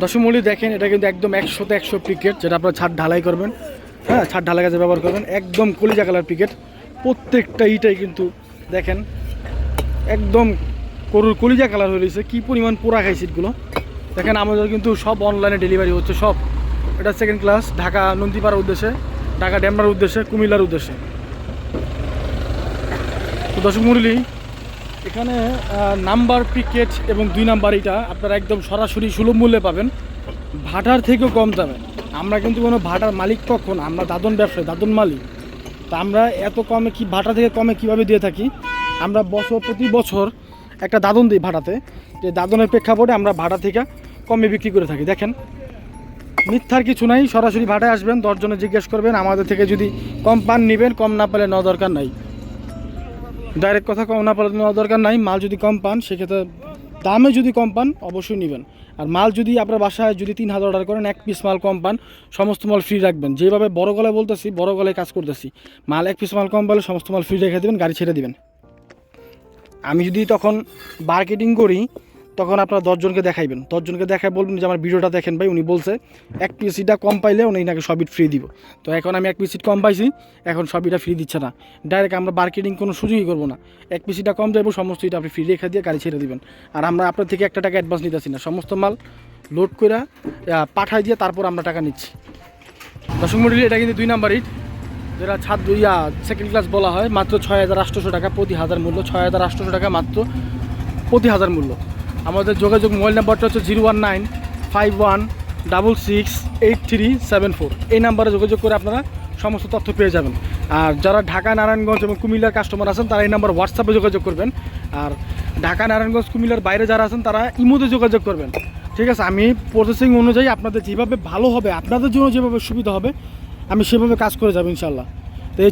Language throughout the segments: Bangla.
দর্শক মূল্য দেখেন, এটা কিন্তু একদম 100তে 100 পিকেট, যেটা আপনারা ছাদ ঢালাই করবেন। হ্যাঁ, ছাদ ঢালাই কাজে ব্যবহার করবেন। একদম কলিজা কালার পিকেট, প্রত্যেকটা ইটাই কিন্তু দেখেন একদম গরুর কলিজা কালার হয়ে রয়েছে। কী পরিমাণ পোড়া খাই সিটগুলো দেখেন। আমাদের কিন্তু সব অনলাইনে ডেলিভারি হচ্ছে সব। এটা সেকেন্ড ক্লাস, ঢাকা নন্দীপাড়ার উদ্দেশ্যে, ঢাকা ড্যামরার উদ্দেশ্যে, কুমিল্লার উদ্দেশ্যে। তো দর্শক মূল্য এখানে নাম্বার পিকেট এবং 2 নাম্বার এটা আপনারা একদম সরাসরি সুলভ মূল্যে পাবেন, ভাটার থেকেও কম দামে। আমরা কিন্তু কোনো ভাটার মালিক কখন, আমরা দাদন ব্যবসায়ী, দাদন মালিক। তা আমরা এত কমে কি ভাটা থেকে কমে কিভাবে দিয়ে থাকি? আমরা প্রতি বছর একটা দাদন দিই ভাটাতে, যে দাদনের প্রেক্ষাপটে আমরা ভাটা থেকে কমে বিক্রি করে থাকি। দেখেন, মিথ্যার কিছু নাই, সরাসরি ভাটায় আসবেন, 10 জনে জিজ্ঞেস করবেন, আমাদের থেকে যদি কম পান নেবেন, কম না পেলে নেওয়া দরকার নাই। ডাইরেক্ট কথা, কম না পেলে নেওয়া দরকার নাই। মাল যদি কম পান সেক্ষেত্রে দামে যদি কম পান অবশ্যই নেবেন। আর মাল যদি আপনার বাসায় যদি 3000 অর্ডার করেন, 1 পিস মাল কম পান, সমস্ত মাল ফ্রি রাখবেন। যেভাবে বড় গলায় বলতেছি, বড় গলায় কাজ করতেছি। মাল 1 পিস মাল কম পেলে সমস্ত মাল ফ্রি রেখে দেবেন, গাড়ি ছেড়ে দেবেন। আমি যদি তখন মার্কেটিং করি, তখন আপনারা 10 জনকে দেখাইবেন, 10 জনকে দেখায় বলবেন যে আমার ভিডিওটা দেখেন ভাই, উনি বলছে 1 পিস সিটটা কম পাইলে উনি নাকি সব ইট ফ্রি দিব। তো এখন আমি 1 পিস সিট কম পাইছি, এখন সব ইটা ফ্রি দিচ্ছে না। ডাইরেক্ট আমরা মার্কেটিং কোনো সুযোগই করবো না। 1 পিস সিটটা কম যাবো, সমস্ত ইটা আপনি ফ্রি রেখে দিয়ে গাড়ি ছেড়ে দিবেন। আর আমরা আপনার থেকে 1 টাকা অ্যাডভান্স নিতেছি না, সমস্ত মাল লোড করে পাঠাই দিয়ে তারপর আমরা টাকা নিচ্ছি। দর্শক মন্ডলী, এটা কিন্তু 2 নাম্বার ইট, যেটা ছাদ সেকেন্ড ক্লাস বলা হয়। মাত্র 6800 টাকা প্রতি হাজার মূল্য, 6800 টাকা মাত্র প্রতি হাজার মূল্য। আমাদের যোগাযোগ মোবাইল নাম্বারটা হচ্ছে 01951668374। এই নাম্বারে যোগাযোগ করে আপনারা সমস্ত তথ্য পেয়ে যাবেন। আর যারা ঢাকা, নারায়ণগঞ্জ এবং কুমিল্লার কাস্টমার আছেন, তারা এই নাম্বার হোয়াটসঅ্যাপে যোগাযোগ করবেন। আর ঢাকা, নারায়ণগঞ্জ, কুমিল্লার বাইরে যারা আছেন, তারা ইমোতে যোগাযোগ করবেন। ঠিক আছে, আমি প্রসেসিং অনুযায়ী আপনাদের যেভাবে ভালো হবে, আপনাদের জন্য যেভাবে সুবিধা হবে, আমি সেভাবে কাজ করে যাবো ইনশাল্লাহ। তো এটা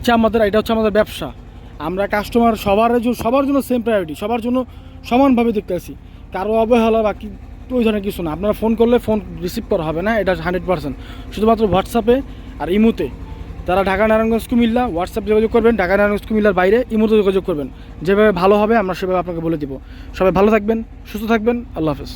হচ্ছে আমাদের ব্যবসা। আমরা কাস্টমার সবার জন্য সেম প্রায়োরিটি, সবার জন্য সমানভাবে দেখতে আসি। কারো অবহেলা বা কি ওই ধরনের কিছু না। আপনারা ফোন করলে ফোন রিসিভ করা হবে না, এটা 100%। শুধুমাত্র হোয়াটসঅ্যাপে আর ইমোতে। যারা ঢাকা, নারায়ণগঞ্জ, কুমিল্লা হোয়াটসঅ্যাপ যোগাযোগ করবেন, ঢাকা, নারায়ণগঞ্জ, কুমিল্লার বাইরে ইমোতে যোগাযোগ করবেন। যেভাবে ভালো হবে আমরা সেভাবে আপনাকে বলে দিব। সবাই ভালো থাকবেন, সুস্থ থাকবেন, আল্লাহ হাফেজ।